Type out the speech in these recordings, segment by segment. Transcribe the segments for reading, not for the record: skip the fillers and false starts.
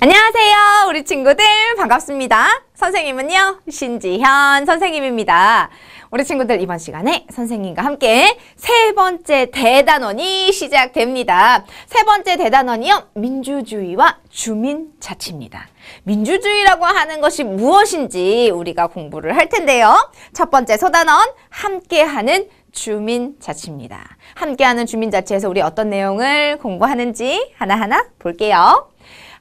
안녕하세요, 우리 친구들 반갑습니다. 선생님은요, 신지현 선생님입니다. 우리 친구들 이번 시간에 선생님과 함께 세 번째 대단원이 시작됩니다. 세 번째 대단원이요, 민주주의와 주민자치입니다. 민주주의라고 하는 것이 무엇인지 우리가 공부를 할 텐데요. 첫 번째 소단원, 함께하는 주민자치입니다. 함께하는 주민자치에서 우리 어떤 내용을 공부하는지 하나하나 볼게요.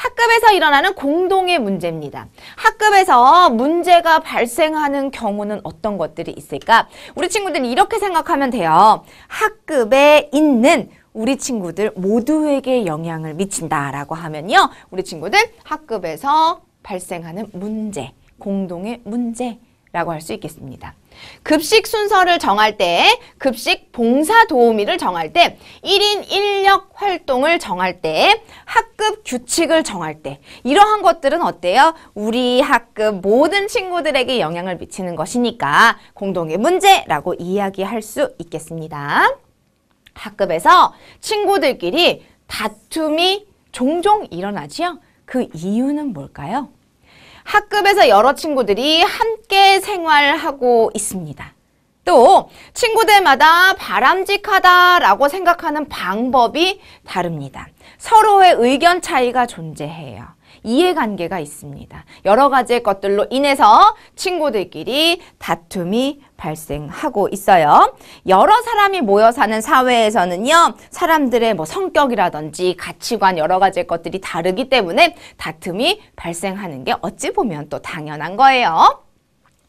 학급에서 일어나는 공동의 문제입니다. 학급에서 문제가 발생하는 경우는 어떤 것들이 있을까? 우리 친구들이 이렇게 생각하면 돼요. 학급에 있는 우리 친구들 모두에게 영향을 미친다라고 하면요. 우리 친구들 학급에서 발생하는 문제, 공동의 문제라고 할 수 있겠습니다. 급식 순서를 정할 때, 급식 봉사 도우미를 정할 때, 1인 1역 활동을 정할 때, 학급 규칙을 정할 때 이러한 것들은 어때요? 우리 학급 모든 친구들에게 영향을 미치는 것이니까 공동의 문제라고 이야기할 수 있겠습니다. 학급에서 친구들끼리 다툼이 종종 일어나지요? 그 이유는 뭘까요? 학급에서 여러 친구들이 함께 생활하고 있습니다. 또 친구들마다 바람직하다라고 생각하는 방법이 다릅니다. 서로의 의견 차이가 존재해요. 이해관계가 있습니다. 여러 가지의 것들로 인해서 친구들끼리 다툼이 발생하고 있어요. 여러 사람이 모여 사는 사회에서는요, 사람들의 성격이라든지 가치관 여러 가지의 것들이 다르기 때문에 다툼이 발생하는 게 어찌 보면 또 당연한 거예요.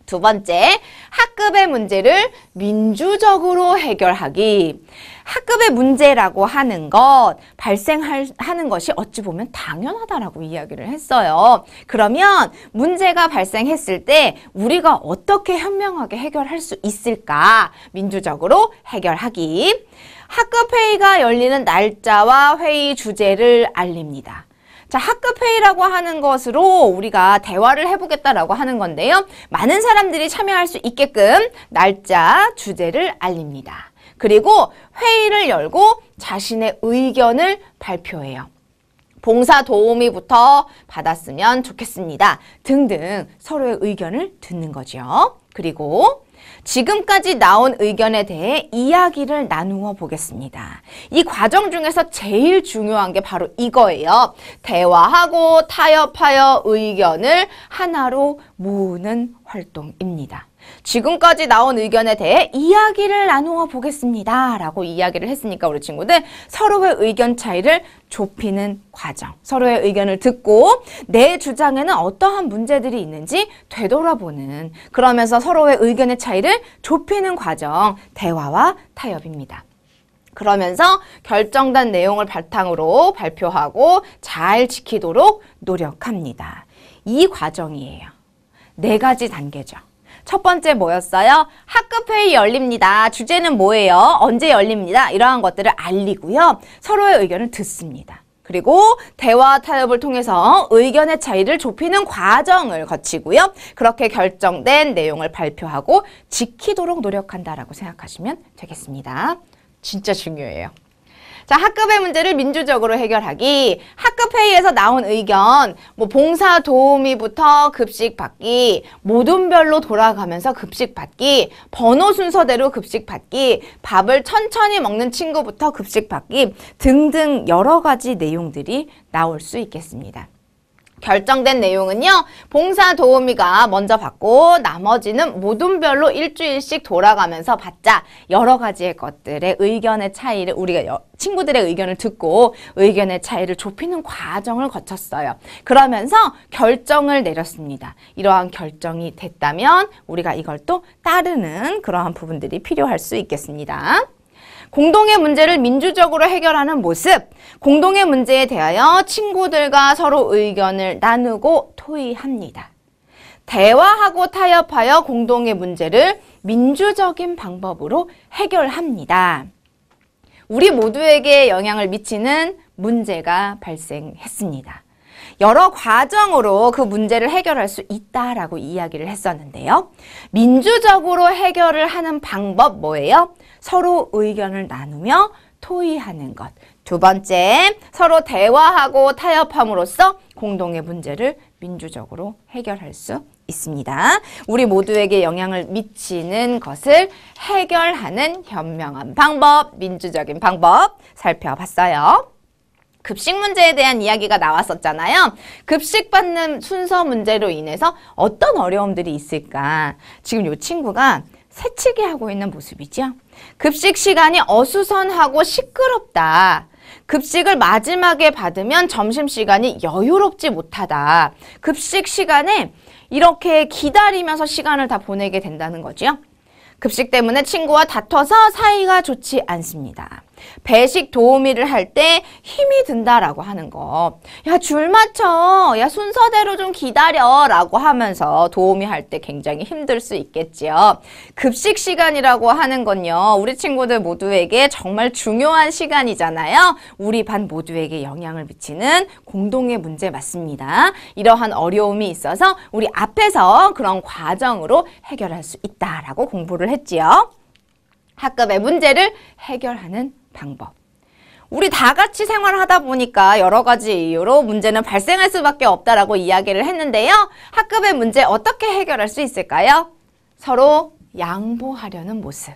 두 번째, 학급의 문제를 민주적으로 해결하기. 학급의 문제라고 하는 것, 발생하는 것이 어찌 보면 당연하다라고 이야기를 했어요. 그러면 문제가 발생했을 때 우리가 어떻게 현명하게 해결할 수 있을까? 민주적으로 해결하기. 학급 회의가 열리는 날짜와 회의 주제를 알립니다. 자, 학급회의라고 하는 것으로 우리가 대화를 해보겠다라고 하는 건데요. 많은 사람들이 참여할 수 있게끔 날짜, 주제를 알립니다. 그리고 회의를 열고 자신의 의견을 발표해요. 봉사 도우미부터 받았으면 좋겠습니다. 등등 서로의 의견을 듣는 거죠. 그리고 지금까지 나온 의견에 대해 이야기를 나누어 보겠습니다. 이 과정 중에서 제일 중요한 게 바로 이거예요. 대화하고 타협하여 의견을 하나로 모으는 활동입니다. 지금까지 나온 의견에 대해 이야기를 나누어 보겠습니다. 라고 이야기를 했으니까 우리 친구들 서로의 의견 차이를 좁히는 과정, 서로의 의견을 듣고 내 주장에는 어떠한 문제들이 있는지 되돌아보는, 그러면서 서로의 의견의 차이를 좁히는 과정, 대화와 타협입니다. 그러면서 결정된 내용을 바탕으로 발표하고 잘 지키도록 노력합니다. 이 과정이에요. 4가지 단계죠. 첫 번째 뭐였어요? 학급회의 열립니다. 주제는 뭐예요? 언제 열립니다. 이러한 것들을 알리고요. 서로의 의견을 듣습니다. 그리고 대화 타협을 통해서 의견의 차이를 좁히는 과정을 거치고요. 그렇게 결정된 내용을 발표하고 지키도록 노력한다라고 생각하시면 되겠습니다. 진짜 중요해요. 자, 학급의 문제를 민주적으로 해결하기. 학급회의에서 나온 의견, 봉사 도우미부터 급식 받기, 모둠별로 돌아가면서 급식 받기, 번호 순서대로 급식 받기, 밥을 천천히 먹는 친구부터 급식 받기 등등 여러 가지 내용들이 나올 수 있겠습니다. 결정된 내용은요, 봉사 도우미가 먼저 받고 나머지는 모둠별로 일주일씩 돌아가면서 받자. 여러 가지의 것들의 의견의 차이를 우리가 친구들의 의견을 듣고 의견의 차이를 좁히는 과정을 거쳤어요. 그러면서 결정을 내렸습니다. 이러한 결정이 됐다면 우리가 이걸 또 따르는 그러한 부분들이 필요할 수 있겠습니다. 공동의 문제를 민주적으로 해결하는 모습, 공동의 문제에 대하여 친구들과 서로 의견을 나누고 토의합니다. 대화하고 타협하여 공동의 문제를 민주적인 방법으로 해결합니다. 우리 모두에게 영향을 미치는 문제가 발생했습니다. 여러 과정으로 그 문제를 해결할 수 있다라고 이야기를 했었는데요. 민주적으로 해결을 하는 방법 뭐예요? 서로 의견을 나누며 토의하는 것. 두 번째, 서로 대화하고 타협함으로써 공동의 문제를 민주적으로 해결할 수 있습니다. 우리 모두에게 영향을 미치는 것을 해결하는 현명한 방법, 민주적인 방법 살펴봤어요. 급식 문제에 대한 이야기가 나왔었잖아요. 급식 받는 순서 문제로 인해서 어떤 어려움들이 있을까? 지금 이 친구가 새치기 하고 있는 모습이죠. 급식 시간이 어수선하고 시끄럽다. 급식을 마지막에 받으면 점심시간이 여유롭지 못하다. 급식 시간에 이렇게 기다리면서 시간을 다 보내게 된다는 거죠. 급식 때문에 친구와 다퉈서 사이가 좋지 않습니다. 배식 도우미를 할 때 힘이 든다라고 하는 거. 야, 줄 맞춰. 야, 순서대로 좀 기다려. 라고 하면서 도우미 할 때 굉장히 힘들 수 있겠지요. 급식 시간이라고 하는 건요. 우리 친구들 모두에게 정말 중요한 시간이잖아요. 우리 반 모두에게 영향을 미치는 공동의 문제 맞습니다. 이러한 어려움이 있어서 우리 앞에서 그런 과정으로 해결할 수 있다라고 공부를 했지요. 학급의 문제를 해결하는 방법. 우리 다 같이 생활을 하다 보니까 여러 가지 이유로 문제는 발생할 수밖에 없다라고 이야기를 했는데요. 학급의 문제 어떻게 해결할 수 있을까요? 서로 양보하려는 모습.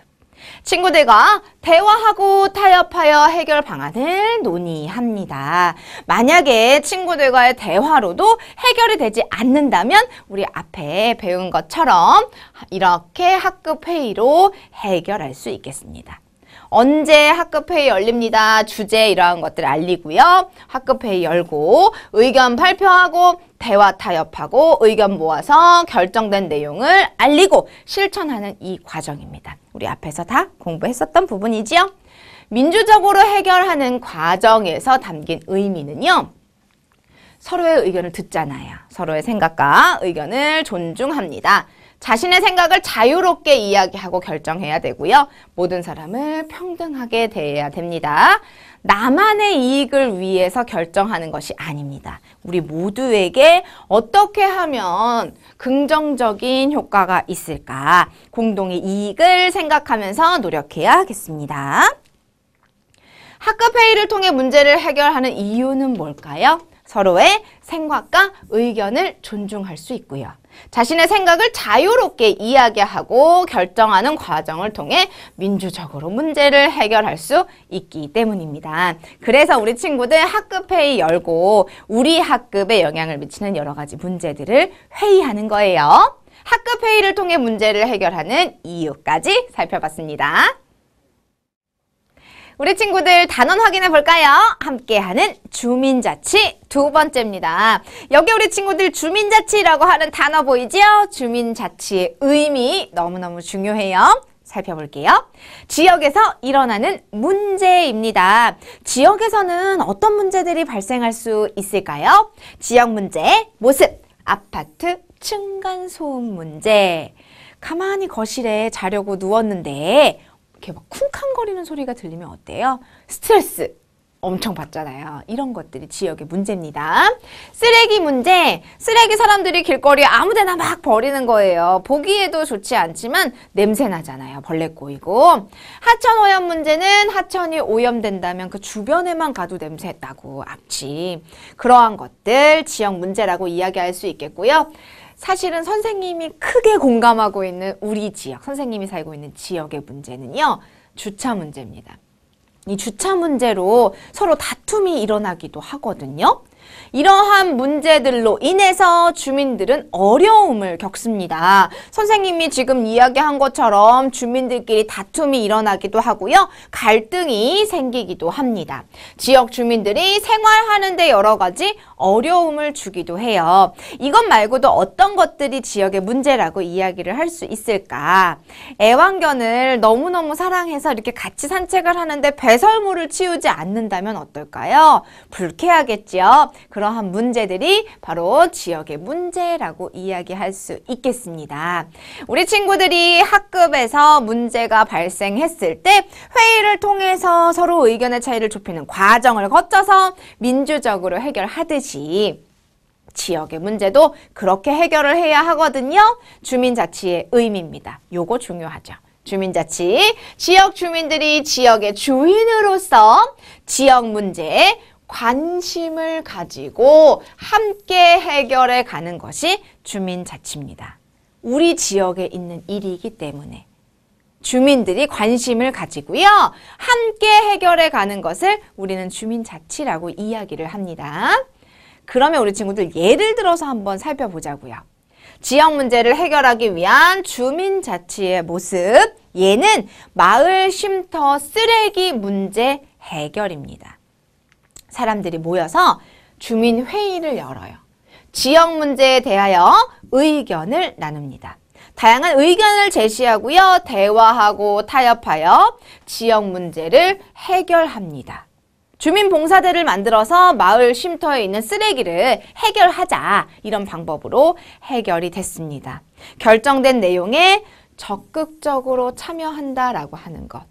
친구들과 대화하고 타협하여 해결 방안을 논의합니다. 만약에 친구들과의 대화로도 해결이 되지 않는다면 우리 앞에 배운 것처럼 이렇게 학급 회의로 해결할 수 있겠습니다. 언제 학급회의 열립니다. 주제 이러한 것들을 알리고요. 학급회의 열고 의견 발표하고 대화 타협하고 의견 모아서 결정된 내용을 알리고 실천하는 이 과정입니다. 우리 앞에서 다 공부했었던 부분이지요. 민주적으로 해결하는 과정에서 담긴 의미는요. 서로의 의견을 듣잖아요. 서로의 생각과 의견을 존중합니다. 자신의 생각을 자유롭게 이야기하고 결정해야 되고요. 모든 사람을 평등하게 대해야 됩니다. 나만의 이익을 위해서 결정하는 것이 아닙니다. 우리 모두에게 어떻게 하면 긍정적인 효과가 있을까? 공동의 이익을 생각하면서 노력해야겠습니다. 학급회의를 통해 문제를 해결하는 이유는 뭘까요? 서로의 생각과 의견을 존중할 수 있고요. 자신의 생각을 자유롭게 이야기하고 결정하는 과정을 통해 민주적으로 문제를 해결할 수 있기 때문입니다. 그래서 우리 친구들 학급회의 열고 우리 학급에 영향을 미치는 여러 가지 문제들을 회의하는 거예요. 학급회의를 통해 문제를 해결하는 이유까지 살펴봤습니다. 우리 친구들 단원 확인해 볼까요? 함께하는 주민자치 두 번째입니다. 여기 우리 친구들 주민자치라고 하는 단어 보이죠? 주민자치의 의미 너무너무 중요해요. 살펴볼게요. 지역에서 일어나는 문제입니다. 지역에서는 어떤 문제들이 발생할 수 있을까요? 지역 문제, 모습, 아파트, 층간소음 문제. 가만히 거실에 자려고 누웠는데 이렇게 막 쿵쾅거리는 소리가 들리면 어때요? 스트레스 엄청 받잖아요. 이런 것들이 지역의 문제입니다. 쓰레기 문제. 쓰레기 사람들이 길거리에 아무데나 막 버리는 거예요. 보기에도 좋지 않지만 냄새 나잖아요. 벌레 꼬이고. 하천 오염 문제는 하천이 오염된다면 그 주변에만 가도 냄새 나고 악취. 그러한 것들 지역 문제라고 이야기할 수 있겠고요. 사실은 선생님이 크게 공감하고 있는 우리 지역, 선생님이 살고 있는 지역의 문제는요. 주차 문제입니다. 이 주차 문제로 서로 다툼이 일어나기도 하거든요. 이러한 문제들로 인해서 주민들은 어려움을 겪습니다. 선생님이 지금 이야기한 것처럼 주민들끼리 다툼이 일어나기도 하고요. 갈등이 생기기도 합니다. 지역 주민들이 생활하는데 여러 가지 어려움을 주기도 해요. 이것 말고도 어떤 것들이 지역의 문제라고 이야기를 할 수 있을까? 애완견을 너무너무 사랑해서 이렇게 같이 산책을 하는데 배설물을 치우지 않는다면 어떨까요? 불쾌하겠죠? 그러한 문제들이 바로 지역의 문제라고 이야기할 수 있겠습니다. 우리 친구들이 학급에서 문제가 발생했을 때 회의를 통해서 서로 의견의 차이를 좁히는 과정을 거쳐서 민주적으로 해결하듯이 지역의 문제도 그렇게 해결을 해야 하거든요. 주민자치의 의미입니다. 요거 중요하죠. 주민자치, 지역 주민들이 지역의 주인으로서 지역 문제에 관심을 가지고 함께 해결해 가는 것이 주민자치입니다. 우리 지역에 있는 일이기 때문에 주민들이 관심을 가지고요. 함께 해결해 가는 것을 우리는 주민자치라고 이야기를 합니다. 그러면 우리 친구들 예를 들어서 한번 살펴보자고요. 지역 문제를 해결하기 위한 주민자치의 모습, 얘는 마을 쉼터 쓰레기 문제 해결입니다. 사람들이 모여서 주민회의를 열어요. 지역 문제에 대하여 의견을 나눕니다. 다양한 의견을 제시하고요. 대화하고 타협하여 지역 문제를 해결합니다. 주민봉사대를 만들어서 마을 쉼터에 있는 쓰레기를 해결하자. 이런 방법으로 해결이 됐습니다. 결정된 내용에 적극적으로 참여한다라고 하는 것.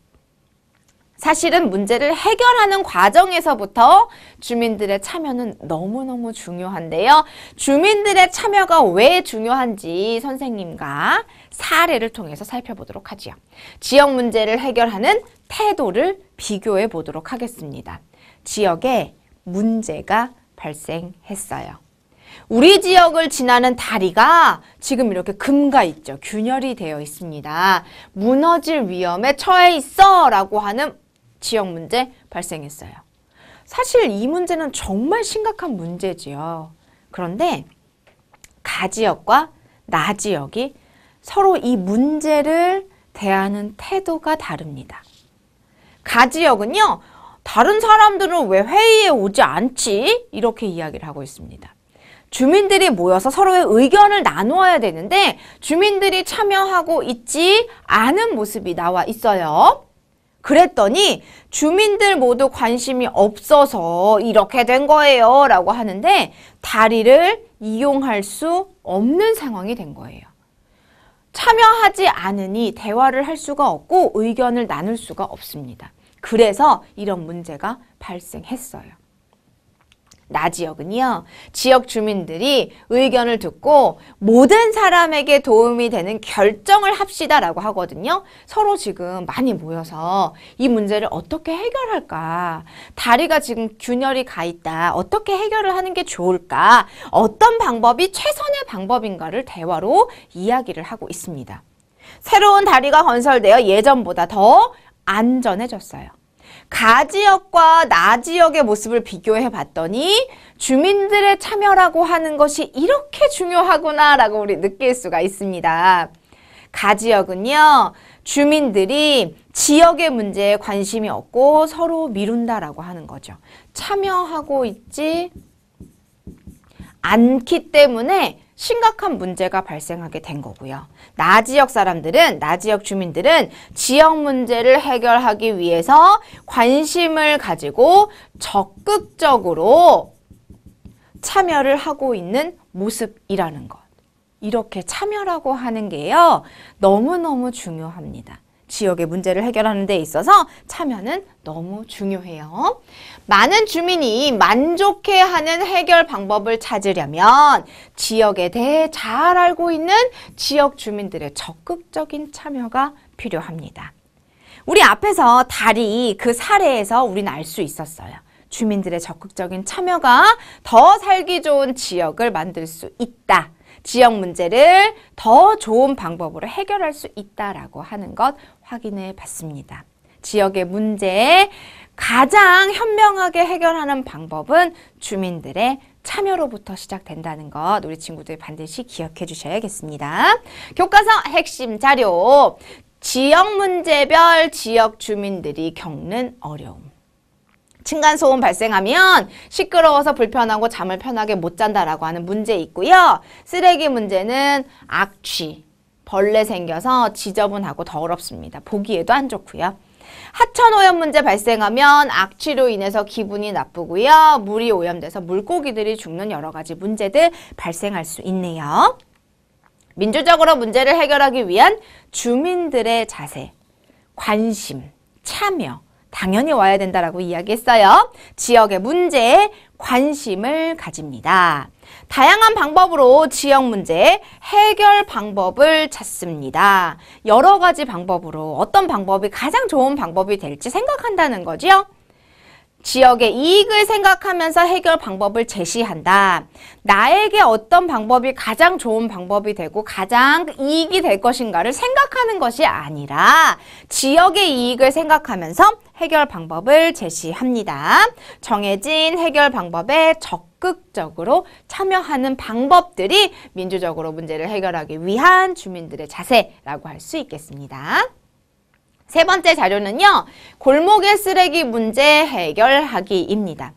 사실은 문제를 해결하는 과정에서부터 주민들의 참여는 너무너무 중요한데요. 주민들의 참여가 왜 중요한지 선생님과 사례를 통해서 살펴보도록 하지요. 지역 문제를 해결하는 태도를 비교해 보도록 하겠습니다. 지역에 문제가 발생했어요. 우리 지역을 지나는 다리가 지금 이렇게 금가 있죠. 균열이 되어 있습니다. 무너질 위험에 처해 있어 라고 하는 지역 문제 발생했어요. 사실 이 문제는 정말 심각한 문제지요. 그런데 가지역과 나지역이 서로 이 문제를 대하는 태도가 다릅니다. 가지역은요, 다른 사람들은 왜 회의에 오지 않지? 이렇게 이야기를 하고 있습니다. 주민들이 모여서 서로의 의견을 나누어야 되는데 주민들이 참여하고 있지 않은 모습이 나와 있어요. 그랬더니 주민들 모두 관심이 없어서 이렇게 된 거예요 라고 하는데 다리를 이용할 수 없는 상황이 된 거예요. 참여하지 않으니 대화를 할 수가 없고 의견을 나눌 수가 없습니다. 그래서 이런 문제가 발생했어요. 나지역은요, 지역 주민들이 의견을 듣고 모든 사람에게 도움이 되는 결정을 합시다라고 하거든요. 서로 지금 많이 모여서 이 문제를 어떻게 해결할까? 다리가 지금 균열이 가 있다. 어떻게 해결을 하는 게 좋을까? 어떤 방법이 최선의 방법인가를 대화로 이야기를 하고 있습니다. 새로운 다리가 건설되어 예전보다 더 안전해졌어요. 가지역과 나지역의 모습을 비교해 봤더니 주민들의 참여라고 하는 것이 이렇게 중요하구나 라고 우리 느낄 수가 있습니다. 가지역은요, 주민들이 지역의 문제에 관심이 없고 서로 미룬다라고 하는 거죠. 참여하고 있지 않기 때문에 심각한 문제가 발생하게 된 거고요. 나지역 사람들은, 나지역 주민들은 지역 문제를 해결하기 위해서 관심을 가지고 적극적으로 참여를 하고 있는 모습이라는 것. 이렇게 참여라고 하는 게요, 너무너무 중요합니다. 지역의 문제를 해결하는 데 있어서 참여는 너무 중요해요. 많은 주민이 만족해하는 해결 방법을 찾으려면 지역에 대해 잘 알고 있는 지역 주민들의 적극적인 참여가 필요합니다. 우리 앞에서 다리 그 사례에서 우리는 알 수 있었어요. 주민들의 적극적인 참여가 더 살기 좋은 지역을 만들 수 있다. 지역 문제를 더 좋은 방법으로 해결할 수 있다라고 하는 것 확인해 봤습니다. 지역의 문제에 가장 현명하게 해결하는 방법은 주민들의 참여로부터 시작된다는 것 우리 친구들 반드시 기억해 주셔야겠습니다. 교과서 핵심 자료, 지역 문제별 지역 주민들이 겪는 어려움. 층간소음 발생하면 시끄러워서 불편하고 잠을 편하게 못 잔다라고 하는 문제 있고요. 쓰레기 문제는 악취, 벌레 생겨서 지저분하고 더럽습니다. 보기에도 안 좋고요. 하천오염 문제 발생하면 악취로 인해서 기분이 나쁘고요. 물이 오염돼서 물고기들이 죽는 여러 가지 문제들 발생할 수 있네요. 민주적으로 문제를 해결하기 위한 주민들의 자세, 관심, 참여 당연히 와야 된다라고 이야기했어요. 지역의 문제에 관심을 가집니다. 다양한 방법으로 지역 문제 해결 방법을 찾습니다. 여러 가지 방법으로 어떤 방법이 가장 좋은 방법이 될지 생각한다는 거죠. 지역의 이익을 생각하면서 해결 방법을 제시한다. 나에게 어떤 방법이 가장 좋은 방법이 되고 가장 이익이 될 것인가를 생각하는 것이 아니라 지역의 이익을 생각하면서 해결 방법을 제시합니다. 정해진 해결 방법에 적극적으로 참여하는 방법들이 민주적으로 문제를 해결하기 위한 주민들의 자세라고 할 수 있겠습니다. 세 번째 자료는요. 골목의 쓰레기 문제 해결하기입니다.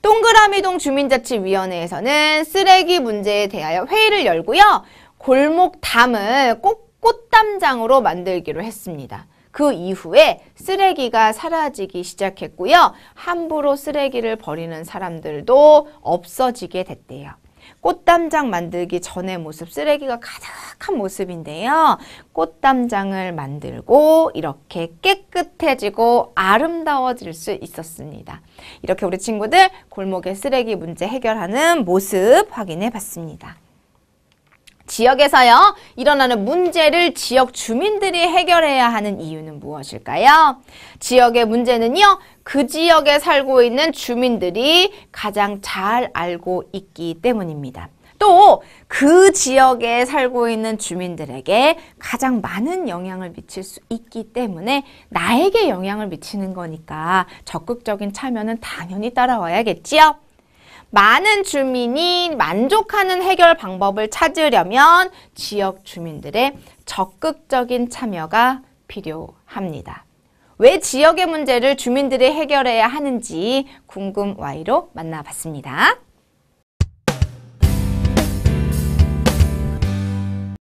동그라미동 주민자치위원회에서는 쓰레기 문제에 대하여 회의를 열고요. 골목담을 꼭 꽃담장으로 만들기로 했습니다. 그 이후에 쓰레기가 사라지기 시작했고요. 함부로 쓰레기를 버리는 사람들도 없어지게 됐대요. 꽃담장 만들기 전의 모습, 쓰레기가 가득한 모습인데요. 꽃담장을 만들고 이렇게 깨끗해지고 아름다워질 수 있었습니다. 이렇게 우리 친구들 골목의 쓰레기 문제 해결하는 모습 확인해 봤습니다. 지역에서요, 일어나는 문제를 지역 주민들이 해결해야 하는 이유는 무엇일까요? 지역의 문제는요, 그 지역에 살고 있는 주민들이 가장 잘 알고 있기 때문입니다. 또 그 지역에 살고 있는 주민들에게 가장 많은 영향을 미칠 수 있기 때문에 나에게 영향을 미치는 거니까 적극적인 참여는 당연히 따라와야겠지요. 많은 주민이 만족하는 해결 방법을 찾으려면 지역 주민들의 적극적인 참여가 필요합니다. 왜 지역의 문제를 주민들이 해결해야 하는지 궁금 Y로 만나봤습니다.